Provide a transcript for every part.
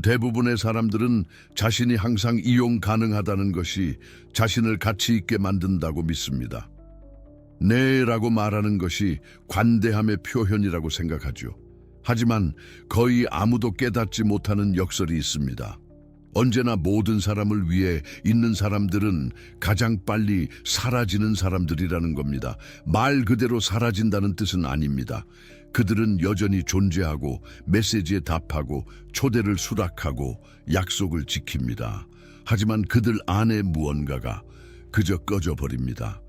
대부분의 사람들은 자신이 항상 이용 가능하다는 것이 자신을 가치 있게 만든다고 믿습니다. 네라고 말하는 것이 관대함의 표현이라고 생각하죠. 하지만 거의 아무도 깨닫지 못하는 역설이 있습니다. 언제나 모든 사람을 위해 있는 사람들은 가장 빨리 사라지는 사람들이라는 겁니다. 말 그대로 사라진다는 뜻은 아닙니다. 그들은 여전히 존재하고 메시지에 답하고 초대를 수락하고 약속을 지킵니다. 하지만 그들 안에 무언가가 그저 꺼져버립니다.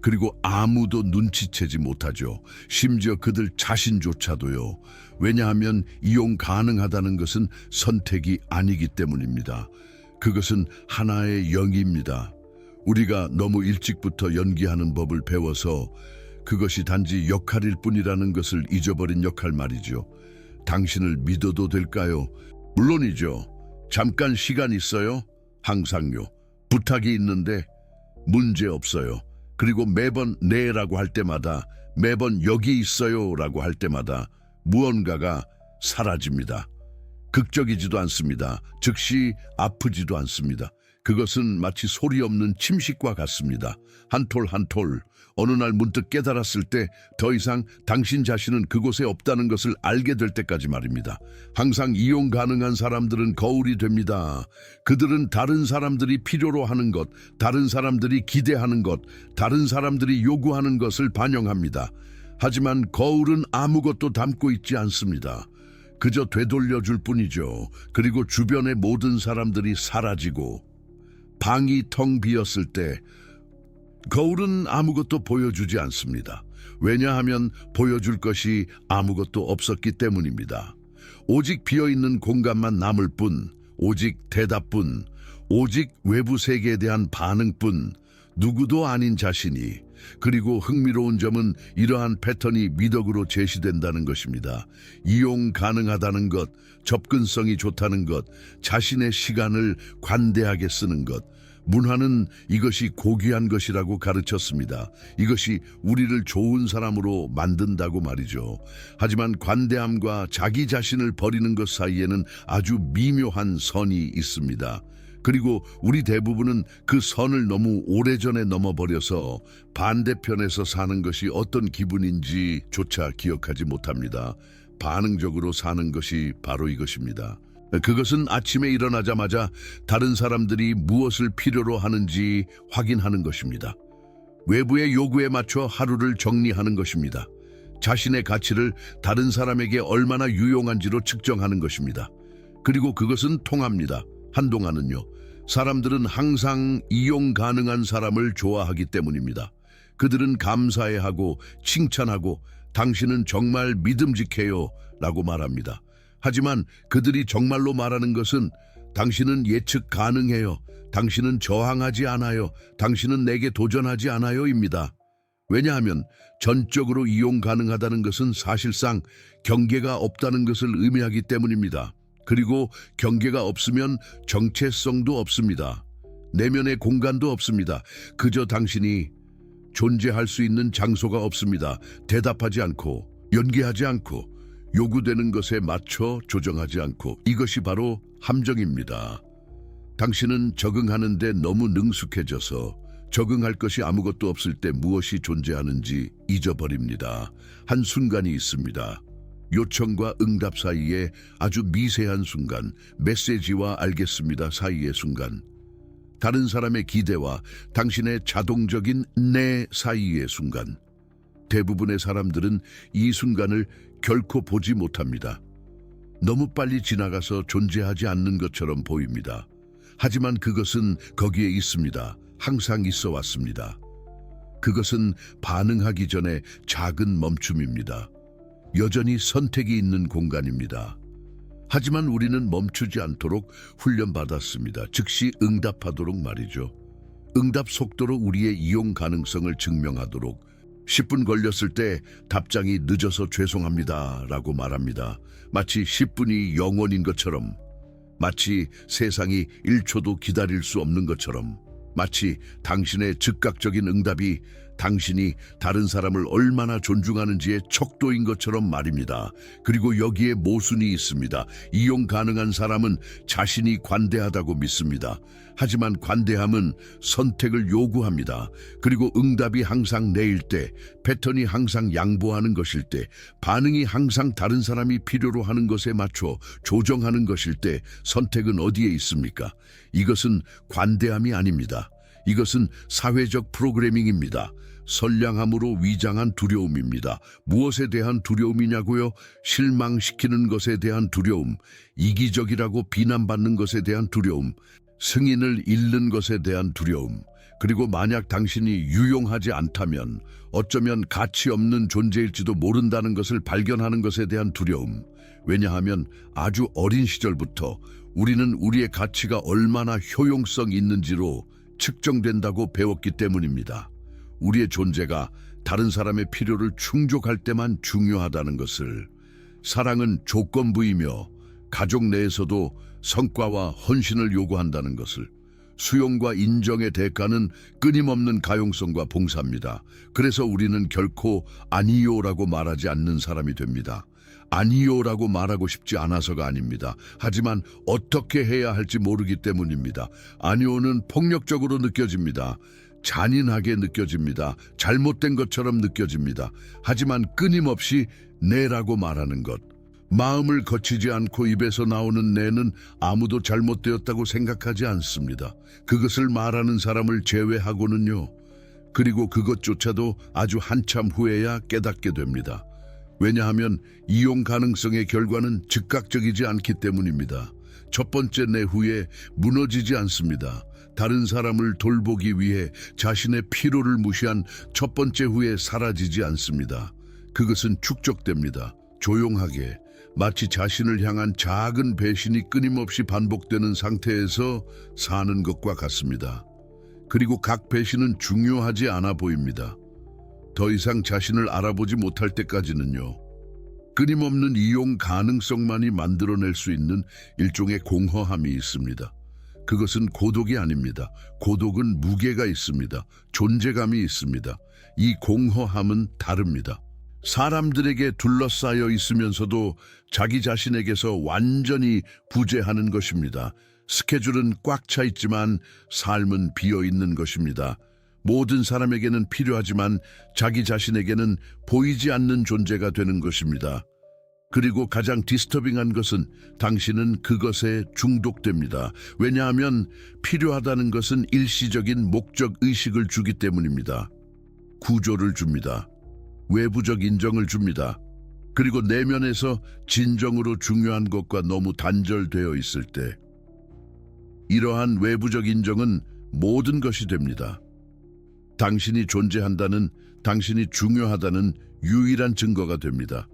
그리고 아무도 눈치채지 못하죠. 심지어 그들 자신조차도요. 왜냐하면 이용 가능하다는 것은 선택이 아니기 때문입니다. 그것은 하나의 영입니다. 우리가 너무 일찍부터 연기하는 법을 배워서 그것이 단지 역할일 뿐이라는 것을 잊어버린 역할 말이죠. 당신을 믿어도 될까요? 물론이죠. 잠깐 시간 있어요? 항상요. 부탁이 있는데 문제 없어요. 그리고 매번 네라고 할 때마다, 매번 여기 있어요 라고 할 때마다 무언가가 사라집니다. 극적이지도 않습니다. 즉시 아프지도 않습니다. 그것은 마치 소리 없는 침식과 같습니다. 한 톨 한 톨, 어느 날 문득 깨달았을 때 더 이상 당신 자신은 그곳에 없다는 것을 알게 될 때까지 말입니다. 항상 이용 가능한 사람들은 거울이 됩니다. 그들은 다른 사람들이 필요로 하는 것, 다른 사람들이 기대하는 것, 다른 사람들이 요구하는 것을 반영합니다. 하지만 거울은 아무것도 담고 있지 않습니다. 그저 되돌려줄 뿐이죠. 그리고 주변의 모든 사람들이 사라지고 방이 텅 비었을 때 거울은 아무것도 보여주지 않습니다. 왜냐하면 보여줄 것이 아무것도 없었기 때문입니다. 오직 비어있는 공간만 남을 뿐, 오직 대답뿐, 오직 외부 세계에 대한 반응뿐, 누구도 아닌 자신이. 그리고 흥미로운 점은 이러한 패턴이 미덕으로 제시된다는 것입니다. 이용 가능하다는 것, 접근성이 좋다는 것, 자신의 시간을 관대하게 쓰는 것. 문화는 이것이 고귀한 것이라고 가르쳤습니다. 이것이 우리를 좋은 사람으로 만든다고 말이죠. 하지만 관대함과 자기 자신을 버리는 것 사이에는 아주 미묘한 선이 있습니다. 그리고 우리 대부분은 그 선을 너무 오래전에 넘어버려서 반대편에서 사는 것이 어떤 기분인지조차 기억하지 못합니다. 반응적으로 사는 것이 바로 이것입니다. 그것은 아침에 일어나자마자 다른 사람들이 무엇을 필요로 하는지 확인하는 것입니다. 외부의 요구에 맞춰 하루를 정리하는 것입니다. 자신의 가치를 다른 사람에게 얼마나 유용한지로 측정하는 것입니다. 그리고 그것은 통합니다. 한동안은요. 사람들은 항상 이용 가능한 사람을 좋아하기 때문입니다. 그들은 감사해하고 칭찬하고 당신은 정말 믿음직해요 라고 말합니다. 하지만 그들이 정말로 말하는 것은 당신은 예측 가능해요. 당신은 저항하지 않아요. 당신은 내게 도전하지 않아요입니다. 왜냐하면 전적으로 이용 가능하다는 것은 사실상 경계가 없다는 것을 의미하기 때문입니다. 그리고 경계가 없으면 정체성도 없습니다. 내면의 공간도 없습니다. 그저 당신이 존재할 수 있는 장소가 없습니다. 대답하지 않고, 연기하지 않고, 요구되는 것에 맞춰 조정하지 않고. 이것이 바로 함정입니다. 당신은 적응하는데 너무 능숙해져서 적응할 것이 아무것도 없을 때 무엇이 존재하는지 잊어버립니다. 한순간이 있습니다. 요청과 응답 사이에 아주 미세한 순간, 메시지와 알겠습니다 사이의 순간, 다른 사람의 기대와 당신의 자동적인 네 사이의 순간. 대부분의 사람들은 이 순간을 결코 보지 못합니다. 너무 빨리 지나가서 존재하지 않는 것처럼 보입니다. 하지만 그것은 거기에 있습니다. 항상 있어 왔습니다. 그것은 반응하기 전에 작은 멈춤입니다. 여전히 선택이 있는 공간입니다. 하지만 우리는 멈추지 않도록 훈련받았습니다. 즉시 응답하도록 말이죠. 응답 속도로 우리의 이용 가능성을 증명하도록. 10분 걸렸을 때 답장이 늦어서 죄송합니다 라고 말합니다. 마치 10분이 영원인 것처럼, 마치 세상이 1초도 기다릴 수 없는 것처럼, 마치 당신의 즉각적인 응답이 당신이 다른 사람을 얼마나 존중하는지의 척도인 것처럼 말입니다. 그리고 여기에 모순이 있습니다. 이용 가능한 사람은 자신이 관대하다고 믿습니다. 하지만 관대함은 선택을 요구합니다. 그리고 응답이 항상 내일 때, 패턴이 항상 양보하는 것일 때, 반응이 항상 다른 사람이 필요로 하는 것에 맞춰 조정하는 것일 때 선택은 어디에 있습니까? 이것은 관대함이 아닙니다. 이것은 사회적 프로그래밍입니다. 선량함으로 위장한 두려움입니다. 무엇에 대한 두려움이냐고요? 실망시키는 것에 대한 두려움, 이기적이라고 비난받는 것에 대한 두려움, 승인을 잃는 것에 대한 두려움, 그리고 만약 당신이 유용하지 않다면 어쩌면 가치 없는 존재일지도 모른다는 것을 발견하는 것에 대한 두려움. 왜냐하면 아주 어린 시절부터 우리는 우리의 가치가 얼마나 효용성 있는지로 측정된다고 배웠기 때문입니다. 우리의 존재가 다른 사람의 필요를 충족할 때만 중요하다는 것을, 사랑은 조건부이며 가족 내에서도 성과와 헌신을 요구한다는 것을, 수용과 인정의 대가는 끊임없는 가용성과 봉사입니다. 그래서 우리는 결코 아니요라고 말하지 않는 사람이 됩니다. 아니요라고 말하고 싶지 않아서가 아닙니다. 하지만 어떻게 해야 할지 모르기 때문입니다. 아니요는 폭력적으로 느껴집니다. 잔인하게 느껴집니다. 잘못된 것처럼 느껴집니다. 하지만 끊임없이 네라고 말하는 것, 마음을 거치지 않고 입에서 나오는 네는 아무도 잘못되었다고 생각하지 않습니다. 그것을 말하는 사람을 제외하고는요. 그리고 그것조차도 아주 한참 후에야 깨닫게 됩니다. 왜냐하면 이용 가능성의 결과는 즉각적이지 않기 때문입니다. 첫 번째 네 후에 무너지지 않습니다. 다른 사람을 돌보기 위해 자신의 필요를 무시한 첫 번째 후에 사라지지 않습니다. 그것은 축적됩니다. 조용하게, 마치 자신을 향한 작은 배신이 끊임없이 반복되는 상태에서 사는 것과 같습니다. 그리고 각 배신은 중요하지 않아 보입니다. 더 이상 자신을 알아보지 못할 때까지는요. 끊임없는 이용 가능성만이 만들어낼 수 있는 일종의 공허함이 있습니다. 그것은 고독이 아닙니다. 고독은 무게가 있습니다. 존재감이 있습니다. 이 공허함은 다릅니다. 사람들에게 둘러싸여 있으면서도 자기 자신에게서 완전히 부재하는 것입니다. 스케줄은 꽉 차 있지만 삶은 비어 있는 것입니다. 모든 사람에게는 필요하지만 자기 자신에게는 보이지 않는 존재가 되는 것입니다. 그리고 가장 디스터빙한 것은 당신은 그것에 중독됩니다. 왜냐하면 필요하다는 것은 일시적인 목적 의식을 주기 때문입니다. 구조를 줍니다. 외부적 인정을 줍니다. 그리고 내면에서 진정으로 중요한 것과 너무 단절되어 있을 때 이러한 외부적 인정은 모든 것이 됩니다. 당신이 존재한다는, 당신이 중요하다는 유일한 증거가 됩니다.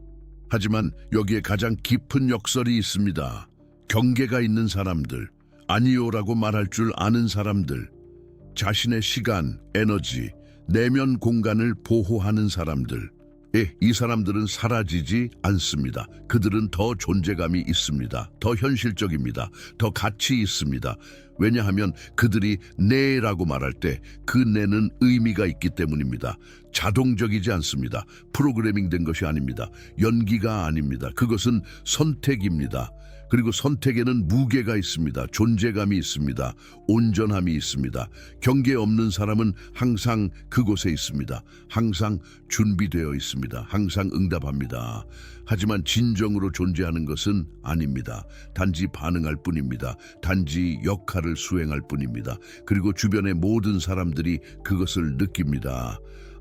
하지만 여기에 가장 깊은 역설이 있습니다. 경계가 있는 사람들, 아니요라고 말할 줄 아는 사람들, 자신의 시간, 에너지, 내면 공간을 보호하는 사람들. 이 사람들은 사라지지 않습니다. 그들은 더 존재감이 있습니다. 더 현실적입니다. 더 가치 있습니다. 왜냐하면 그들이 네라고 말할 때 그 네는 의미가 있기 때문입니다. 자동적이지 않습니다. 프로그래밍된 것이 아닙니다. 연기가 아닙니다. 그것은 선택입니다. 그리고 선택에는 무게가 있습니다. 존재감이 있습니다. 온전함이 있습니다. 경계 없는 사람은 항상 그곳에 있습니다. 항상 준비되어 있습니다. 항상 응답합니다. 하지만 진정으로 존재하는 것은 아닙니다. 단지 반응할 뿐입니다. 단지 역할을 수행할 뿐입니다. 그리고 주변의 모든 사람들이 그것을 느낍니다.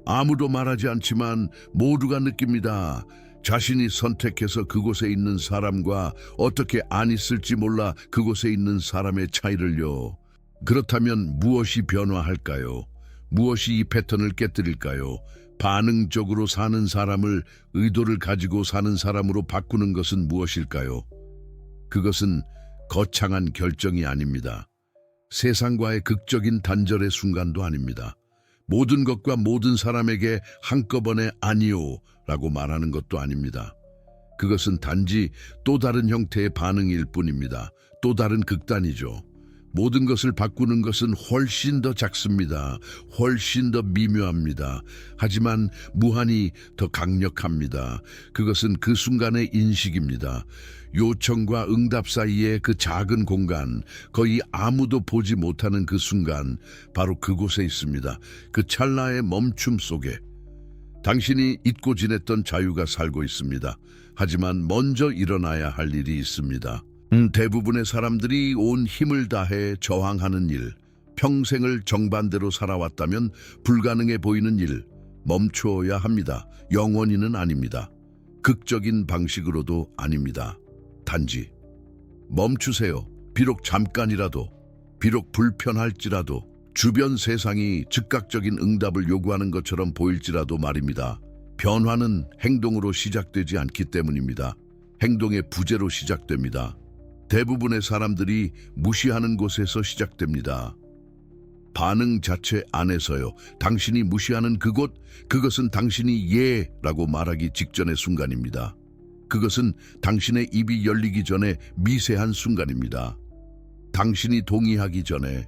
아무도 말하지 않지만 모두가 느낍니다. 자신이 선택해서 그곳에 있는 사람과 어떻게 안 있을지 몰라 그곳에 있는 사람의 차이를요. 그렇다면 무엇이 변화할까요? 무엇이 이 패턴을 깨뜨릴까요? 반응적으로 사는 사람을 의도를 가지고 사는 사람으로 바꾸는 것은 무엇일까요? 그것은 거창한 결정이 아닙니다. 세상과의 극적인 단절의 순간도 아닙니다. 모든 것과 모든 사람에게 한꺼번에 아니요 라고 말하는 것도 아닙니다. 그것은 단지 또 다른 형태의 반응일 뿐입니다. 또 다른 극단이죠. 모든 것을 바꾸는 것은 훨씬 더 작습니다. 훨씬 더 미묘합니다. 하지만 무한히 더 강력합니다. 그것은 그 순간의 인식입니다. 요청과 응답 사이의 그 작은 공간, 거의 아무도 보지 못하는 그 순간, 바로 그곳에 있습니다. 그 찰나의 멈춤 속에 당신이 잊고 지냈던 자유가 살고 있습니다. 하지만 먼저 일어나야 할 일이 있습니다. 대부분의 사람들이 온 힘을 다해 저항하는 일, 평생을 정반대로 살아왔다면 불가능해 보이는 일, 멈추어야 합니다. 영원히는 아닙니다. 극적인 방식으로도 아닙니다. 단지 멈추세요. 비록 잠깐이라도, 비록 불편할지라도, 주변 세상이 즉각적인 응답을 요구하는 것처럼 보일지라도 말입니다. 변화는 행동으로 시작되지 않기 때문입니다. 행동의 부재로 시작됩니다. 대부분의 사람들이 무시하는 곳에서 시작됩니다. 반응 자체 안에서요. 당신이 무시하는 그곳, 그것은 당신이 예라고 말하기 직전의 순간입니다. 그것은 당신의 입이 열리기 전에 미세한 순간입니다. 당신이 동의하기 전에,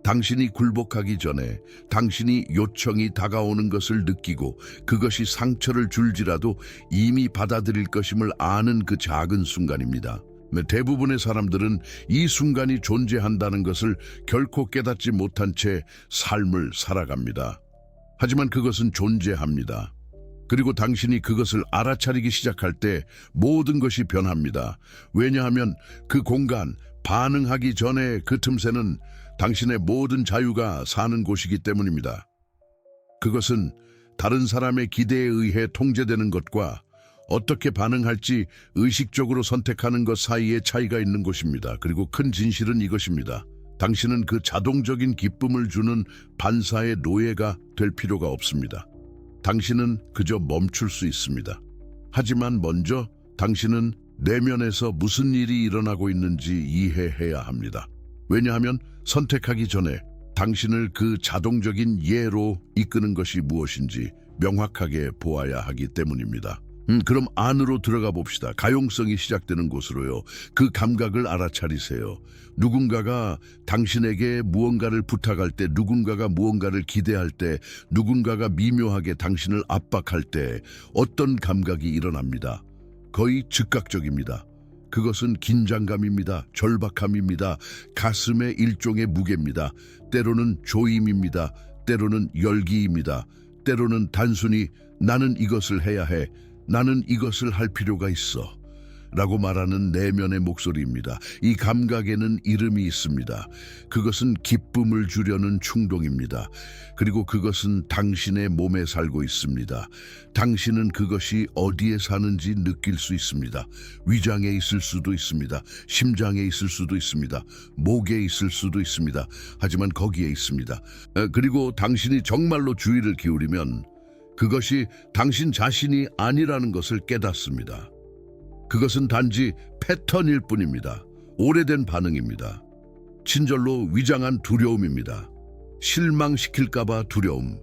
당신이 굴복하기 전에, 당신이 요청이 다가오는 것을 느끼고 그것이 상처를 줄지라도 이미 받아들일 것임을 아는 그 작은 순간입니다. 대부분의 사람들은 이 순간이 존재한다는 것을 결코 깨닫지 못한 채 삶을 살아갑니다. 하지만 그것은 존재합니다. 그리고 당신이 그것을 알아차리기 시작할 때 모든 것이 변합니다. 왜냐하면 그 공간, 반응하기 전에 그 틈새는 당신의 모든 자유가 사는 곳이기 때문입니다. 그것은 다른 사람의 기대에 의해 통제되는 것과 어떻게 반응할지 의식적으로 선택하는 것 사이에 차이가 있는 곳입니다. 그리고 큰 진실은 이것입니다. 당신은 그 자동적인 기쁨을 주는 반사의 노예가 될 필요가 없습니다. 당신은 그저 멈출 수 있습니다. 하지만 먼저 당신은 내면에서 무슨 일이 일어나고 있는지 이해해야 합니다. 왜냐하면 선택하기 전에 당신을 그 자동적인 예로 이끄는 것이 무엇인지 명확하게 보아야 하기 때문입니다. 그럼 안으로 들어가 봅시다. 가용성이 시작되는 곳으로요. 그 감각을 알아차리세요. 누군가가 당신에게 무언가를 부탁할 때, 누군가가 무언가를 기대할 때, 누군가가 미묘하게 당신을 압박할 때 어떤 감각이 일어납니다. 거의 즉각적입니다. 그것은 긴장감입니다. 절박함입니다. 가슴의 일종의 무게입니다. 때로는 조임입니다. 때로는 열기입니다. 때로는 단순히 나는 이것을 해야 해. 나는 이것을 할 필요가 있어 라고 말하는 내면의 목소리입니다. 이 감각에는 이름이 있습니다. 그것은 기쁨을 주려는 충동입니다. 그리고 그것은 당신의 몸에 살고 있습니다. 당신은 그것이 어디에 사는지 느낄 수 있습니다. 위장에 있을 수도 있습니다. 심장에 있을 수도 있습니다. 목에 있을 수도 있습니다. 하지만 거기에 있습니다. 그리고 당신이 정말로 주의를 기울이면 그것이 당신 자신이 아니라는 것을 깨닫습니다. 그것은 단지 패턴일 뿐입니다. 오래된 반응입니다. 친절로 위장한 두려움입니다. 실망시킬까봐 두려움,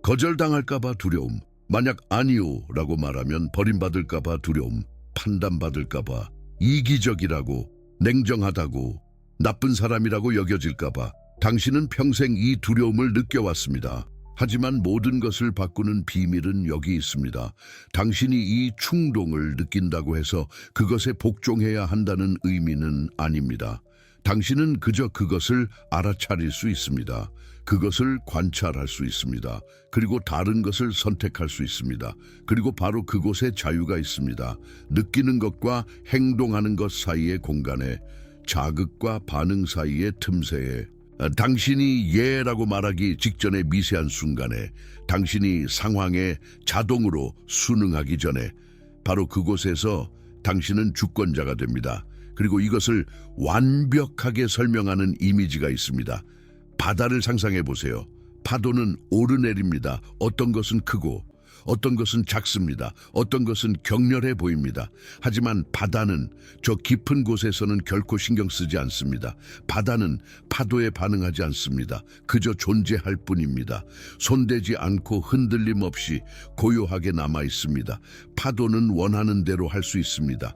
거절당할까봐 두려움, 만약 아니요 라고 말하면 버림받을까봐 두려움, 판단받을까봐, 이기적이라고, 냉정하다고, 나쁜 사람이라고 여겨질까봐 당신은 평생 이 두려움을 느껴왔습니다. 하지만 모든 것을 바꾸는 비밀은 여기 있습니다. 당신이 이 충동을 느낀다고 해서 그것에 복종해야 한다는 의미는 아닙니다. 당신은 그저 그것을 알아차릴 수 있습니다. 그것을 관찰할 수 있습니다. 그리고 다른 것을 선택할 수 있습니다. 그리고 바로 그곳에 자유가 있습니다. 느끼는 것과 행동하는 것 사이의 공간에, 자극과 반응 사이의 틈새에, 당신이 예라고 말하기 직전의 미세한 순간에, 당신이 상황에 자동으로 순응하기 전에, 바로 그곳에서 당신은 주권자가 됩니다. 그리고 이것을 완벽하게 설명하는 이미지가 있습니다. 바다를 상상해 보세요. 파도는 오르내립니다. 어떤 것은 크고 어떤 것은 작습니다. 어떤 것은 격렬해 보입니다. 하지만 바다는 저 깊은 곳에서는 결코 신경 쓰지 않습니다. 바다는 파도에 반응하지 않습니다. 그저 존재할 뿐입니다. 손대지 않고 흔들림 없이 고요하게 남아 있습니다. 파도는 원하는 대로 할 수 있습니다.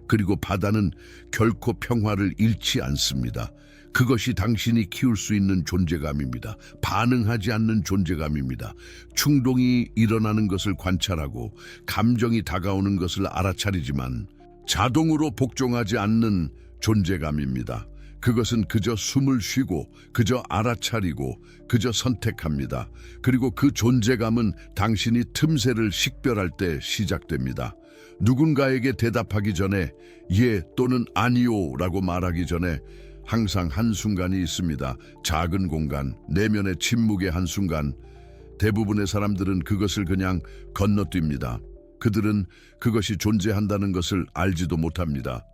그리고 바다는 결코 평화를 잃지 않습니다. 그것이 당신이 키울 수 있는 존재감입니다. 반응하지 않는 존재감입니다. 충동이 일어나는 것을 관찰하고 감정이 다가오는 것을 알아차리지만 자동으로 복종하지 않는 존재감입니다. 그것은 그저 숨을 쉬고 그저 알아차리고 그저 선택합니다. 그리고 그 존재감은 당신이 틈새를 식별할 때 시작됩니다. 누군가에게 대답하기 전에 예 또는 아니요 라고 말하기 전에 항상 한순간이 있습니다. 작은 공간, 내면의 침묵의 한순간. 대부분의 사람들은 그것을 그냥 건너뜁니다. 그들은 그것이 존재한다는 것을 알지도 못합니다.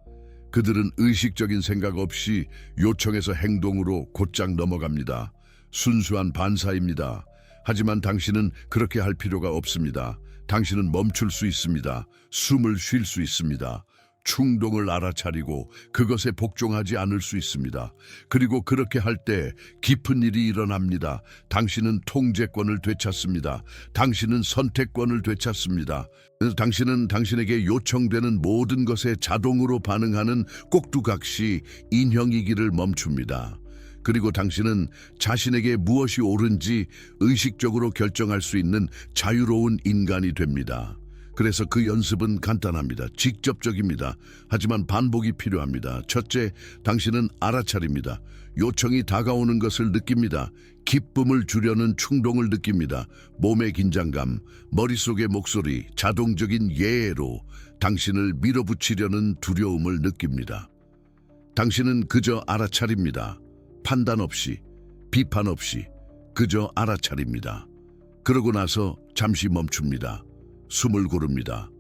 그들은 의식적인 생각 없이 요청에서 행동으로 곧장 넘어갑니다. 순수한 반사입니다. 하지만 당신은 그렇게 할 필요가 없습니다. 당신은 멈출 수 있습니다. 숨을 쉴 수 있습니다. 충동을 알아차리고 그것에 복종하지 않을 수 있습니다. 그리고 그렇게 할 때 깊은 일이 일어납니다. 당신은 통제권을 되찾습니다. 당신은 선택권을 되찾습니다. 그래서 당신은 당신에게 요청되는 모든 것에 자동으로 반응하는 꼭두각시 인형이기를 멈춥니다. 그리고 당신은 자신에게 무엇이 옳은지 의식적으로 결정할 수 있는 자유로운 인간이 됩니다. 그래서 그 연습은 간단합니다. 직접적입니다. 하지만 반복이 필요합니다. 첫째, 당신은 알아차립니다. 요청이 다가오는 것을 느낍니다. 기쁨을 주려는 충동을 느낍니다. 몸의 긴장감, 머릿속의 목소리, 자동적인 예로 당신을 밀어붙이려는 두려움을 느낍니다. 당신은 그저 알아차립니다. 판단 없이, 비판 없이 그저 알아차립니다. 그러고 나서 잠시 멈춥니다. 숨을 고릅니다.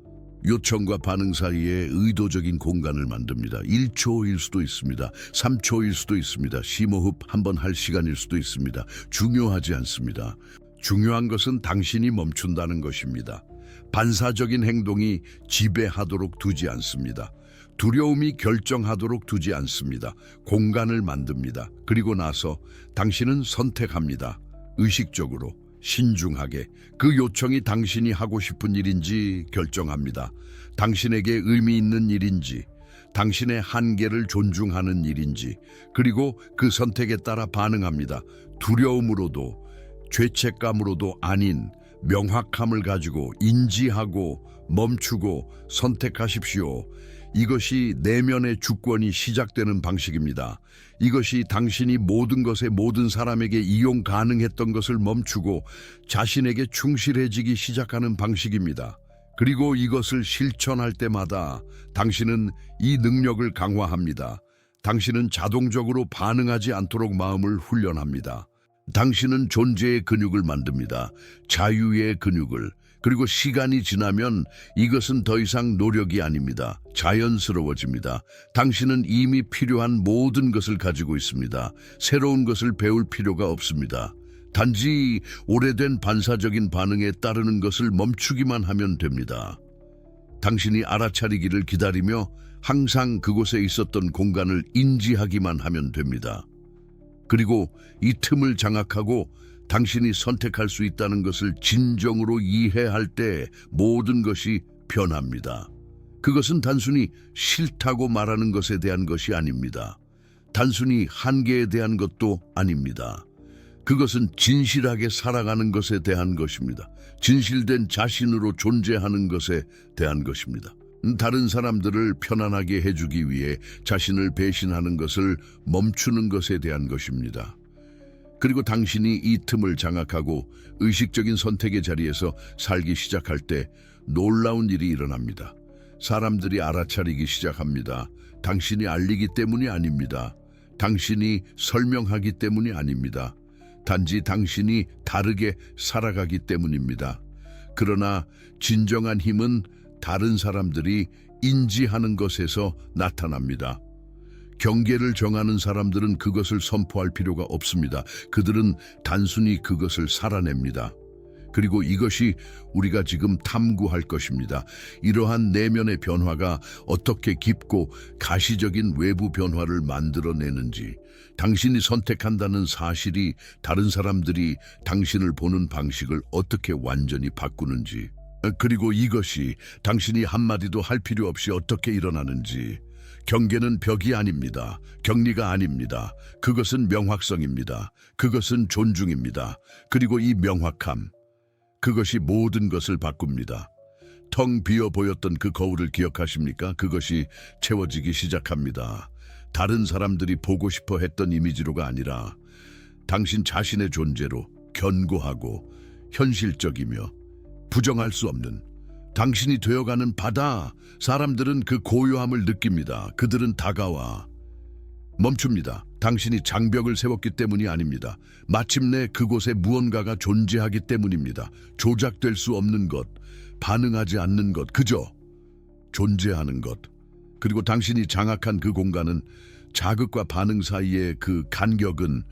요청과 반응 사이에 의도적인 공간을 만듭니다. 1초일 수도 있습니다. 3초일 수도 있습니다. 심호흡 한번 할 시간일 수도 있습니다. 중요하지 않습니다. 중요한 것은 당신이 멈춘다는 것입니다. 반사적인 행동이 지배하도록 두지 않습니다. 두려움이 결정하도록 두지 않습니다. 공간을 만듭니다. 그리고 나서 당신은 선택합니다. 의식적으로. 신중하게 그 요청이 당신이 하고 싶은 일인지 결정합니다. 당신에게 의미 있는 일인지, 당신의 한계를 존중하는 일인지, 그리고 그 선택에 따라 반응합니다. 두려움으로도 죄책감으로도 아닌 명확함을 가지고 인지하고 멈추고 선택하십시오. 이것이 내면의 주권이 시작되는 방식입니다. 이것이 당신이 모든 것에 모든 사람에게 이용 가능했던 것을 멈추고 자신에게 충실해지기 시작하는 방식입니다. 그리고 이것을 실천할 때마다 당신은 이 능력을 강화합니다. 당신은 자동적으로 반응하지 않도록 마음을 훈련합니다. 당신은 존재의 근육을 만듭니다. 자유의 근육을. 그리고 시간이 지나면 이것은 더 이상 노력이 아닙니다. 자연스러워집니다. 당신은 이미 필요한 모든 것을 가지고 있습니다. 새로운 것을 배울 필요가 없습니다. 단지 오래된 반사적인 반응에 따르는 것을 멈추기만 하면 됩니다. 당신이 알아차리기를 기다리며 항상 그곳에 있었던 공간을 인지하기만 하면 됩니다. 그리고 이 틈을 장악하고 당신이 선택할 수 있다는 것을 진정으로 이해할 때 모든 것이 변합니다. 그것은 단순히 싫다고 말하는 것에 대한 것이 아닙니다. 단순히 한계에 대한 것도 아닙니다. 그것은 진실하게 살아가는 것에 대한 것입니다. 진실된 자신으로 존재하는 것에 대한 것입니다. 다른 사람들을 편안하게 해주기 위해 자신을 배신하는 것을 멈추는 것에 대한 것입니다. 그리고 당신이 이 틈을 장악하고 의식적인 선택의 자리에서 살기 시작할 때 놀라운 일이 일어납니다. 사람들이 알아차리기 시작합니다. 당신이 알리기 때문이 아닙니다. 당신이 설명하기 때문이 아닙니다. 단지 당신이 다르게 살아가기 때문입니다. 그러나 진정한 힘은 다른 사람들이 인지하는 것에서 나타납니다. 경계를 정하는 사람들은 그것을 선포할 필요가 없습니다. 그들은 단순히 그것을 살아냅니다. 그리고 이것이 우리가 지금 탐구할 것입니다. 이러한 내면의 변화가 어떻게 깊고 가시적인 외부 변화를 만들어내는지, 당신이 선택한다는 사실이 다른 사람들이 당신을 보는 방식을 어떻게 완전히 바꾸는지, 그리고 이것이 당신이 한마디도 할 필요 없이 어떻게 일어나는지, 경계는 벽이 아닙니다. 격리가 아닙니다. 그것은 명확성입니다. 그것은 존중입니다. 그리고 이 명확함, 그것이 모든 것을 바꿉니다. 텅 비어 보였던 그 거울을 기억하십니까? 그것이 채워지기 시작합니다. 다른 사람들이 보고 싶어 했던 이미지로가 아니라 당신 자신의 존재로 견고하고 현실적이며 부정할 수 없는 당신이 되어가는 바다. 사람들은 그 고요함을 느낍니다. 그들은 다가와 멈춥니다. 당신이 장벽을 세웠기 때문이 아닙니다. 마침내 그곳에 무언가가 존재하기 때문입니다. 조작될 수 없는 것, 반응하지 않는 것, 그저 존재하는 것. 그리고 당신이 장악한 그 공간은, 자극과 반응 사이의 그 간격은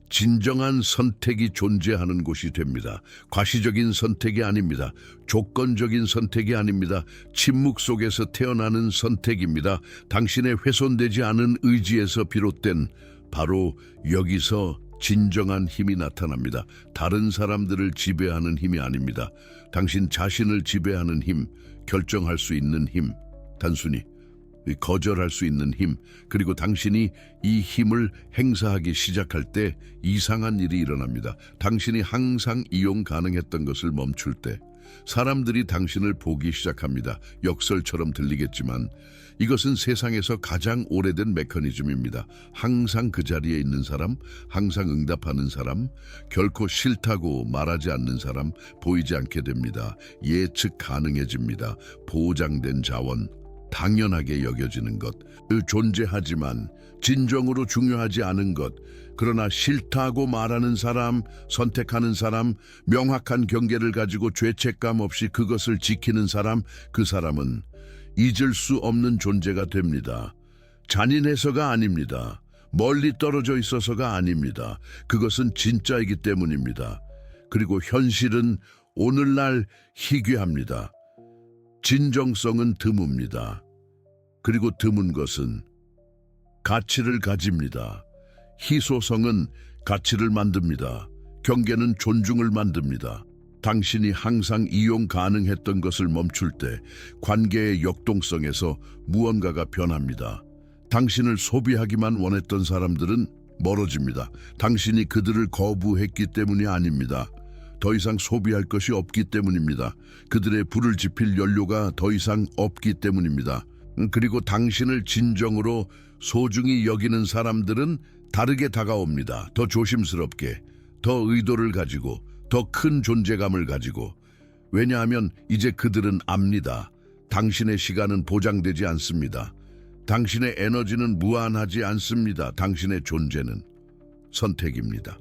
진정한 선택이 존재하는 곳이 됩니다. 과시적인 선택이 아닙니다. 조건적인 선택이 아닙니다. 침묵 속에서 태어나는 선택입니다. 당신의 훼손되지 않은 의지에서 비롯된, 바로 여기서 진정한 힘이 나타납니다. 다른 사람들을 지배하는 힘이 아닙니다. 당신 자신을 지배하는 힘, 결정할 수 있는 힘, 단순히 거절할 수 있는 힘. 그리고 당신이 이 힘을 행사하기 시작할 때 이상한 일이 일어납니다. 당신이 항상 이용 가능했던 것을 멈출 때 사람들이 당신을 보기 시작합니다. 역설처럼 들리겠지만 이것은 세상에서 가장 오래된 메커니즘입니다. 항상 그 자리에 있는 사람, 항상 응답하는 사람, 결코 싫다고 말하지 않는 사람 보이지 않게 됩니다. 예측 가능해집니다. 보장된 자원, 당연하게 여겨지는 것, 존재하지만 진정으로 중요하지 않은 것. 그러나 싫다고 말하는 사람, 선택하는 사람, 명확한 경계를 가지고 죄책감 없이 그것을 지키는 사람, 그 사람은 잊을 수 없는 존재가 됩니다. 잔인해서가 아닙니다. 멀리 떨어져 있어서가 아닙니다. 그것은 진짜이기 때문입니다. 그리고 현실은 오늘날 희귀합니다. 진정성은 드뭅니다. 그리고 드문 것은 가치를 가집니다. 희소성은 가치를 만듭니다. 경계는 존중을 만듭니다. 당신이 항상 이용 가능했던 것을 멈출 때 관계의 역동성에서 무언가가 변합니다. 당신을 소비하기만 원했던 사람들은 멀어집니다. 당신이 그들을 거부했기 때문이 아닙니다. 더 이상 소비할 것이 없기 때문입니다. 그들의 불을 지필 연료가 더 이상 없기 때문입니다. 그리고 당신을 진정으로 소중히 여기는 사람들은 다르게 다가옵니다. 더 조심스럽게, 더 의도를 가지고, 더 큰 존재감을 가지고. 왜냐하면 이제 그들은 압니다. 당신의 시간은 보장되지 않습니다. 당신의 에너지는 무한하지 않습니다. 당신의 존재는 선택입니다.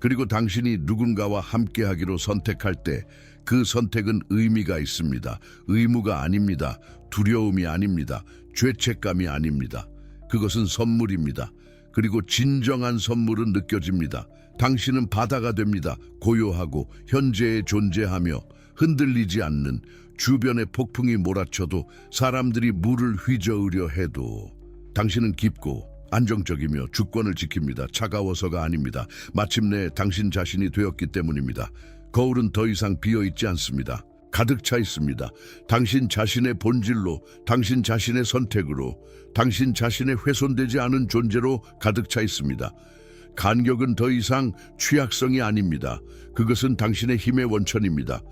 그리고 당신이 누군가와 함께하기로 선택할 때 그 선택은 의미가 있습니다. 의무가 아닙니다. 두려움이 아닙니다. 죄책감이 아닙니다. 그것은 선물입니다. 그리고 진정한 선물은 느껴집니다. 당신은 바다가 됩니다. 고요하고 현재에 존재하며 흔들리지 않는, 주변에 폭풍이 몰아쳐도 사람들이 물을 휘저으려 해도 당신은 깊고 안정적이며 주권을 지킵니다. 차가워서가 아닙니다. 마침내 당신 자신이 되었기 때문입니다. 거울은 더 이상 비어있지 않습니다. 가득 차 있습니다. 당신 자신의 본질로, 당신 자신의 선택으로, 당신 자신의 훼손되지 않은 존재로 가득 차 있습니다. 간격은 더 이상 취약성이 아닙니다. 그것은 당신의 힘의 원천입니다.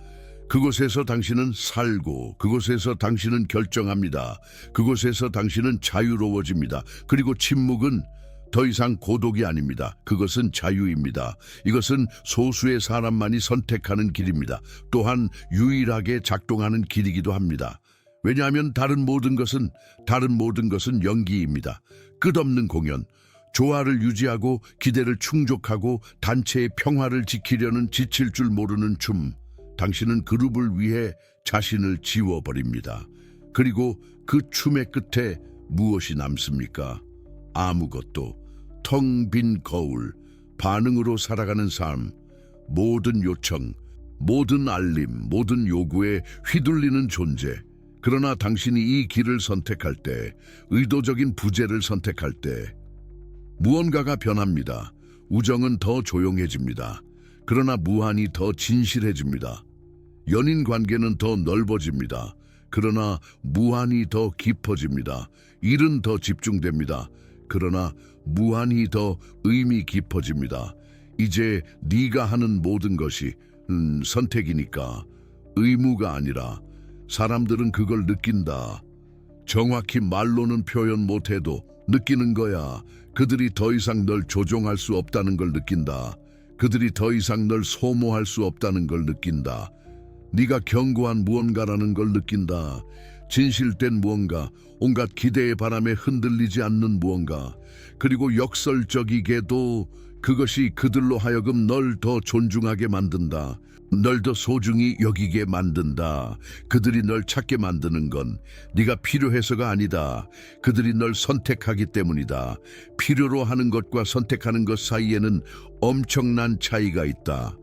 그곳에서 당신은 살고, 그곳에서 당신은 결정합니다. 그곳에서 당신은 자유로워집니다. 그리고 침묵은 더 이상 고독이 아닙니다. 그것은 자유입니다. 이것은 소수의 사람만이 선택하는 길입니다. 또한 유일하게 작동하는 길이기도 합니다. 왜냐하면 다른 모든 것은 연기입니다. 끝없는 공연, 조화를 유지하고 기대를 충족하고 단체의 평화를 지키려는 지칠 줄 모르는 춤. 당신은 그룹을 위해 자신을 지워버립니다. 그리고 그 춤의 끝에 무엇이 남습니까? 아무것도. 텅 빈 거울, 반응으로 살아가는 삶, 모든 요청, 모든 알림, 모든 요구에 휘둘리는 존재. 그러나 당신이 이 길을 선택할 때, 의도적인 부재를 선택할 때 무언가가 변합니다. 우정은 더 조용해집니다. 그러나 무한히 더 진실해집니다. 연인 관계는 더 넓어집니다. 그러나 무한히 더 깊어집니다. 일은 더 집중됩니다. 그러나 무한히 더 의미 깊어집니다. 이제 네가 하는 모든 것이 선택이니까 의무가 아니라 사람들은 그걸 느낀다. 정확히 말로는 표현 못해도 느끼는 거야. 그들이 더 이상 널 조종할 수 없다는 걸 느낀다. 그들이 더 이상 널 소모할 수 없다는 걸 느낀다. 네가 견고한 무언가라는 걸 느낀다. 진실된 무언가, 온갖 기대의 바람에 흔들리지 않는 무언가. 그리고 역설적이게도 그것이 그들로 하여금 널 더 존중하게 만든다. 널 더 소중히 여기게 만든다. 그들이 널 찾게 만드는 건 네가 필요해서가 아니다. 그들이 널 선택하기 때문이다. 필요로 하는 것과 선택하는 것 사이에는 엄청난 차이가 있다.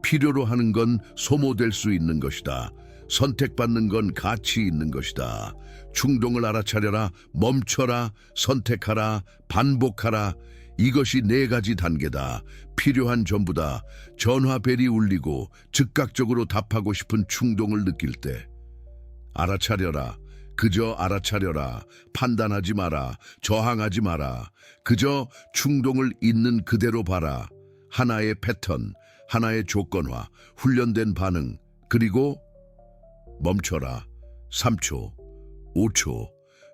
필요로 하는 건 소모될 수 있는 것이다. 선택받는 건 가치 있는 것이다. 충동을 알아차려라. 멈춰라. 선택하라. 반복하라. 이것이 4가지 단계다. 필요한 전부다. 전화벨이 울리고 즉각적으로 답하고 싶은 충동을 느낄 때 알아차려라. 그저 알아차려라. 판단하지 마라. 저항하지 마라. 그저 충동을 있는 그대로 봐라. 하나의 패턴, 하나의 조건화, 훈련된 반응, 그리고 멈춰라. 3초, 5초.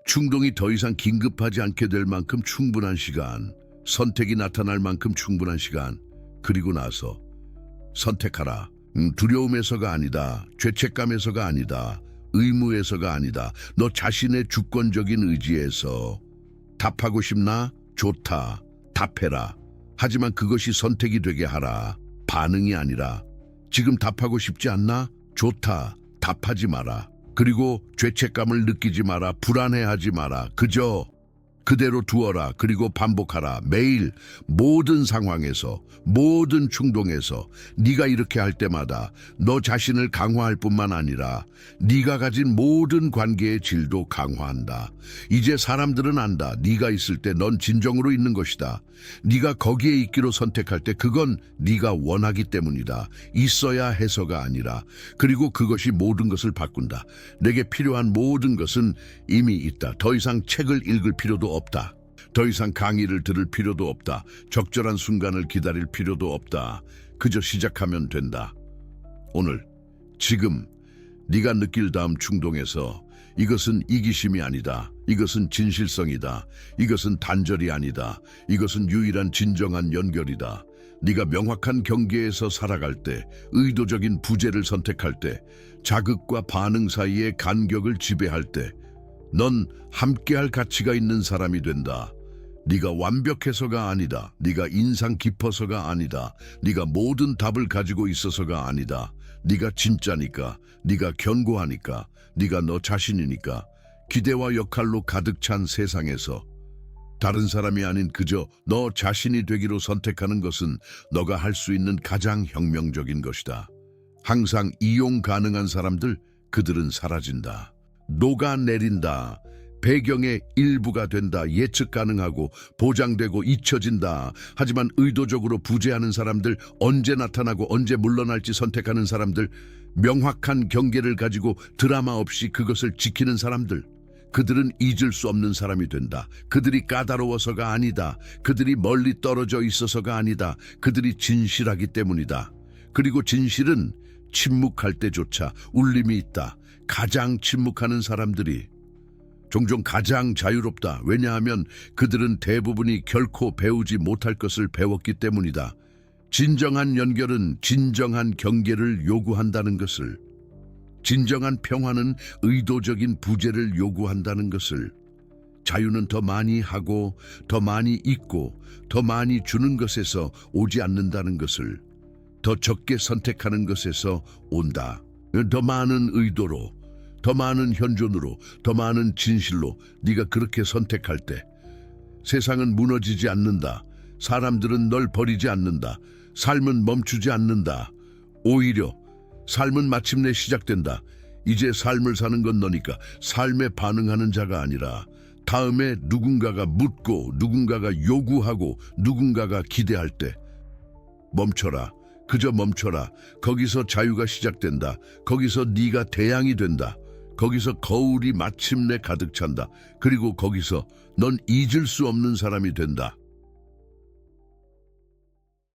충동이 더 이상 긴급하지 않게 될 만큼 충분한 시간. 선택이 나타날 만큼 충분한 시간. 그리고 나서 선택하라. 두려움에서가 아니다. 죄책감에서가 아니다. 의무에서가 아니다. 너 자신의 주권적인 의지에서. 답하고 싶나? 좋다. 답해라. 하지만 그것이 선택이 되게 하라. 반응이 아니라. 지금 답하고 싶지 않나? 좋다. 답하지 마라. 그리고 죄책감을 느끼지 마라. 불안해하지 마라. 그저 그대로 두어라. 그리고 반복하라. 매일 모든 상황에서, 모든 충동에서 네가 이렇게 할 때마다 너 자신을 강화할 뿐만 아니라 네가 가진 모든 관계의 질도 강화한다. 이제 사람들은 안다. 네가 있을 때 넌 진정으로 있는 것이다. 네가 거기에 있기로 선택할 때 그건 네가 원하기 때문이다. 있어야 해서가 아니라. 그리고 그것이 모든 것을 바꾼다. 내게 필요한 모든 것은 이미 있다. 더 이상 책을 읽을 필요도 없다. 더 이상 강의를 들을 필요도 없다. 적절한 순간을 기다릴 필요도 없다. 그저 시작하면 된다. 오늘, 지금 네가 느낄 다음 충동에서 이것은 이기심이 아니다. 이것은 진실성이다. 이것은 단절이 아니다. 이것은 유일한 진정한 연결이다. 네가 명확한 경계에서 살아갈 때, 의도적인 부재를 선택할 때, 자극과 반응 사이의 간격을 지배할 때, 넌 함께할 가치가 있는 사람이 된다. 네가 완벽해서가 아니다. 네가 인상 깊어서가 아니다. 네가 모든 답을 가지고 있어서가 아니다. 네가 진짜니까, 네가 견고하니까, 네가 너 자신이니까. 기대와 역할로 가득 찬 세상에서 다른 사람이 아닌 그저 너 자신이 되기로 선택하는 것은 너가 할 수 있는 가장 혁명적인 것이다. 항상 이용 가능한 사람들, 그들은 사라진다. 녹아내린다. 배경의 일부가 된다. 예측 가능하고 보장되고 잊혀진다. 하지만 의도적으로 부재하는 사람들, 언제 나타나고 언제 물러날지 선택하는 사람들, 명확한 경계를 가지고 드라마 없이 그것을 지키는 사람들, 그들은 잊을 수 없는 사람이 된다. 그들이 까다로워서가 아니다. 그들이 멀리 떨어져 있어서가 아니다. 그들이 진실하기 때문이다. 그리고 진실은 침묵할 때조차 울림이 있다. 가장 침묵하는 사람들이 종종 가장 자유롭다. 왜냐하면 그들은 대부분이 결코 배우지 못할 것을 배웠기 때문이다. 진정한 연결은 진정한 경계를 요구한다는 것을, 진정한 평화는 의도적인 부재를 요구한다는 것을, 자유는 더 많이 하고 더 많이 잊고 더 많이 주는 것에서 오지 않는다는 것을, 더 적게 선택하는 것에서 온다. 더 많은 의도로, 더 많은 현존으로, 더 많은 진실로 네가 그렇게 선택할 때 세상은 무너지지 않는다. 사람들은 널 버리지 않는다. 삶은 멈추지 않는다. 오히려 삶은 마침내 시작된다. 이제 삶을 사는 건 너니까. 삶에 반응하는 자가 아니라 다음에 누군가가 묻고 누군가가 요구하고 누군가가 기대할 때 멈춰라. 그저 멈춰라. 거기서 자유가 시작된다. 거기서 네가 대양이 된다. 거기서 거울이 마침내 가득 찬다. 그리고 거기서 넌 잊을 수 없는 사람이 된다.